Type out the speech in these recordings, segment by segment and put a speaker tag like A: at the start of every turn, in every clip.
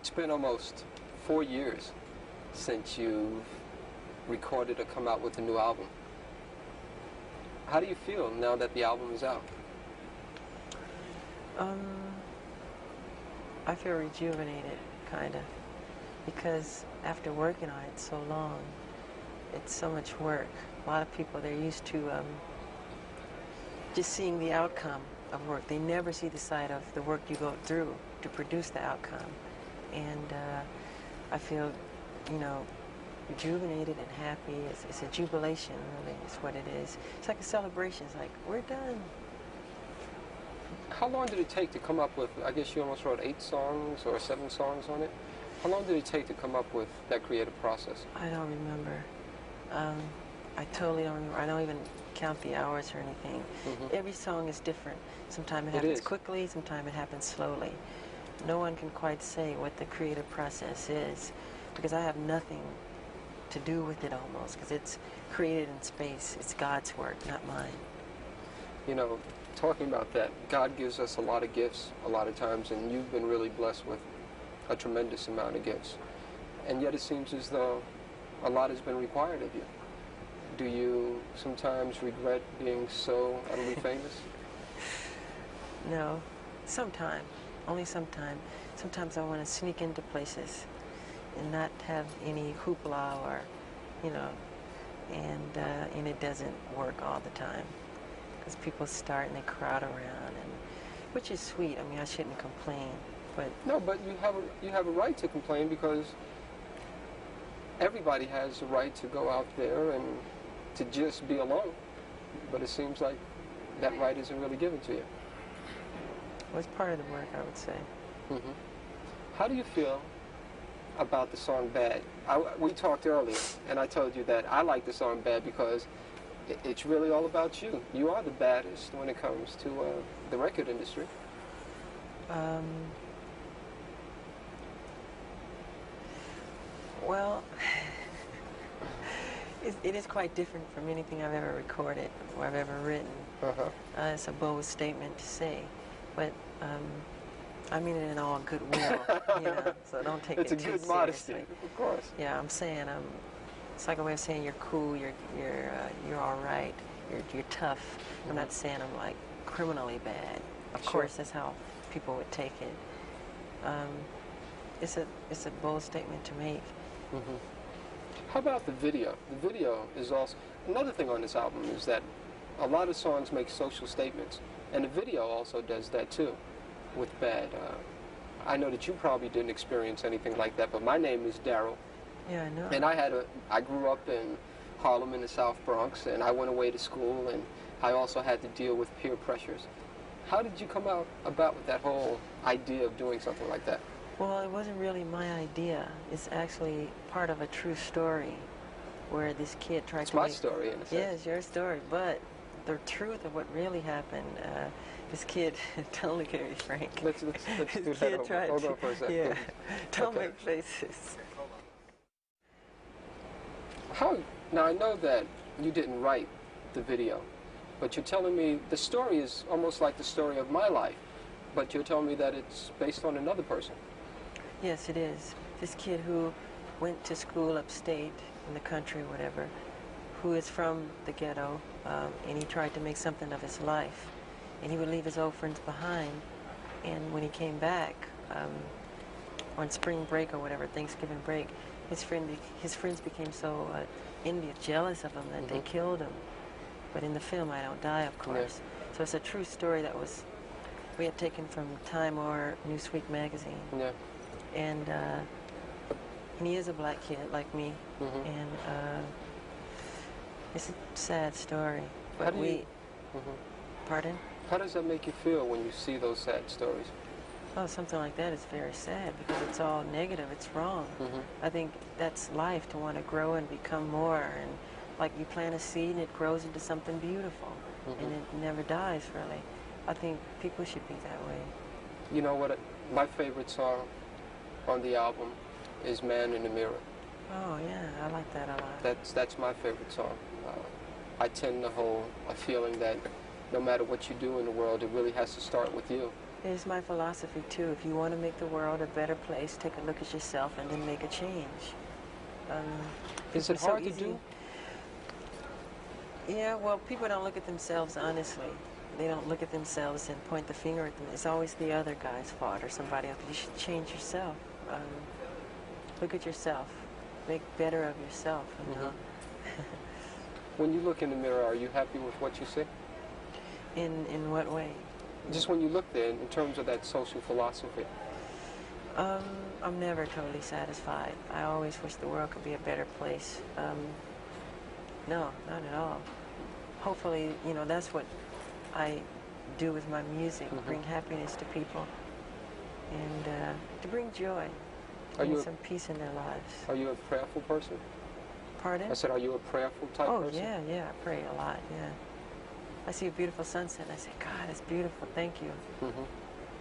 A: It's been almost 4 years since you've recorded or come out with a new album. How do you feel now that the album is out?
B: I feel rejuvenated, kind of, because after working on it so long, it's so much work. A lot of people, they're used to just seeing the outcome of work. They never see the side of the work you go through to produce the outcome. And I feel, you know, rejuvenated and happy. It's a jubilation, really, is what it is. It's like a celebration. It's like, we're done.
A: How long did it take to come up with, I guess you almost wrote 8 songs or 7 songs on it? How long did it take to come up with that creative process?
B: I don't remember. I totally don't remember. I don't even count the hours or anything. Every song is different. Sometimes it happens quickly, sometimes it happens slowly. No one can quite say what the creative process is, because I have nothing to do with it almost, because it's created in space. It's God's work, not mine.
A: You know, talking about that, God gives us a lot of gifts a lot of times, and you've been really blessed with a tremendous amount of gifts. And yet it seems as though a lot has been required of you. Do you sometimes regret being so utterly famous?
B: No, sometimes. Only sometimes. Sometimes I want to sneak into places and not have any hoopla or, you know, and it doesn't work all the time, because people start and they crowd around, and which is sweet. I mean, I shouldn't complain, but
A: no, but you have a right to complain, because everybody has a right to go out there and to just be alone. But it seems like that right isn't really given to you.
B: Well, it's part of the work, I would say.
A: How do you feel about the song Bad? We talked earlier, and I told you that I like the song Bad because it's really all about you. You are the baddest when it comes to the record industry.
B: Well, it is quite different from anything I've ever recorded or I've ever written. It's a bold statement to say, but I mean it in all goodwill, you know, so don't take it too seriously.
A: It's a good modesty, of course.
B: Yeah, I'm saying, it's like a way of saying you're cool, you're all right, you're tough. I'm not saying I'm like criminally bad. Of course, that's how people would take it. It's a bold statement to make.
A: How about the video? The video is also another thing on this album, is that a lot of songs make social statements, and the video also does that too. With Bad, I know that you probably didn't experience anything like that, but my name is Daryl.
B: Yeah, I know.
A: And I grew up in Harlem in the South Bronx, and I went away to school, and I also had to deal with peer pressures. How did you come about with that whole idea of doing something like that?
B: Well, it wasn't really my idea. It's actually part of a true story where this kid tried to
A: It's my story, in a sense.
B: Yeah, it's your story, but the truth of what really happened, this kid, don't look at me, Frank.
A: Let's do that. Hold on for a second.
B: Yeah, don't make faces.
A: Now, I know that you didn't write the video, but you're telling me the story is almost like the story of my life, but you're telling me that it's based on another person.
B: Yes, it is. This kid who went to school upstate in the country, whatever, who is from the ghetto, and he tried to make something of his life. And he would leave his old friends behind, and when he came back on spring break or whatever, Thanksgiving break, his friends became so envious, jealous of him that they killed him. But in the film, I don't die, of course. So it's a true story that we had taken from Time or Newsweek magazine. And he is a black kid like me, and it's a sad story. But pardon?
A: How does that make you feel when you see those sad stories?
B: Oh, something like that is very sad, because it's all negative. It's wrong. I think that's life, to want to grow and become more. And like you plant a seed and it grows into something beautiful, and it never dies, really. I think people should be that way.
A: You know what? My favorite song on the album is Man in the Mirror.
B: Oh, yeah, I like that a lot.
A: That's my favorite song. I tend to hold a feeling that no matter what you do in the world, it really has to start with you.
B: It's my philosophy too. If you want to make the world a better place, take a look at yourself and then make a change.
A: Is it
B: so
A: hard to
B: easy.
A: do?
B: Yeah, well, people don't look at themselves honestly. They don't look at themselves and point the finger at them. It's always the other guy's fault or somebody else. You should change yourself. Look at yourself. Make better of yourself, you know.
A: When you look in the mirror, are you happy with what you see?
B: In what way?
A: Just when you look there, in terms of that social philosophy.
B: I'm never totally satisfied. I always wish the world could be a better place. No, not at all. Hopefully, you know, that's what I do with my music, bring happiness to people and to bring joy, bring some peace in their lives.
A: Are you a prayerful person?
B: Pardon?
A: I said, are you a prayerful type person?
B: Oh, yeah, I pray a lot, yeah. I see a beautiful sunset and I say, God, it's beautiful, thank you.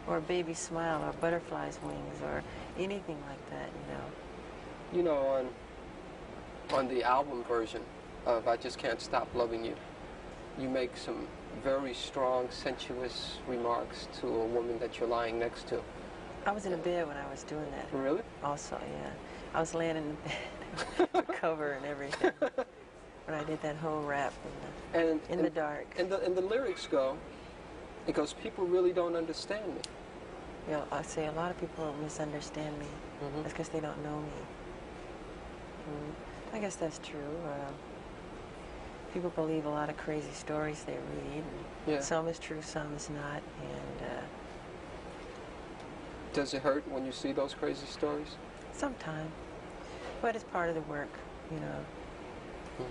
B: Or a baby's smile, or a butterfly's wings, or anything like that, you know.
A: You know, on the album version of I Just Can't Stop Loving You, you make some very strong, sensuous remarks to a woman that you're lying next to.
B: I was in a bed when I was doing that.
A: Really?
B: Also, yeah. I was laying in the bed with the cover and everything when I did that whole rap in the dark.
A: And the lyrics go, it goes, people really don't understand me.
B: You know, I say a lot of people misunderstand me. That's because they don't know me. I guess that's true. People believe a lot of crazy stories they read.
A: Yeah.
B: Some is true, some is not. And
A: does it hurt when you see those crazy stories?
B: sometimes. But it's part of the work, you know.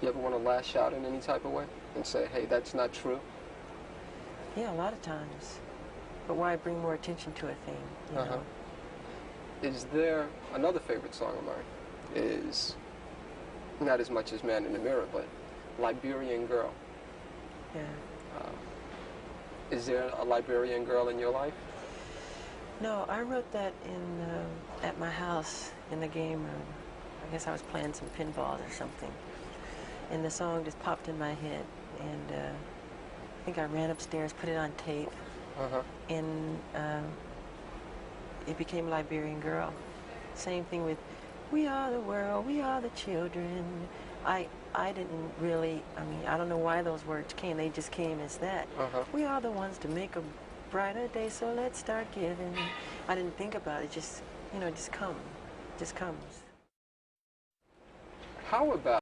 A: You ever want to lash out in any type of way and say, hey, that's not true?
B: Yeah, a lot of times. But why bring more attention to a thing, you know?
A: Is there another favorite song of mine? Is not as much as Man in the Mirror, but Liberian Girl.
B: Yeah.
A: Is there a Liberian girl in your life?
B: No, I wrote that at my house in the game room. I guess I was playing some pinball or something. And the song just popped in my head. And I think I ran upstairs, put it on tape. And it became Liberian Girl. Same thing with We Are the World, We Are the Children. I didn't really, I mean, I don't know why those words came. They just came as that. We are the ones to make a brighter day, so let's start giving. I didn't think about it. Just, you know, just comes. Just comes.
A: How about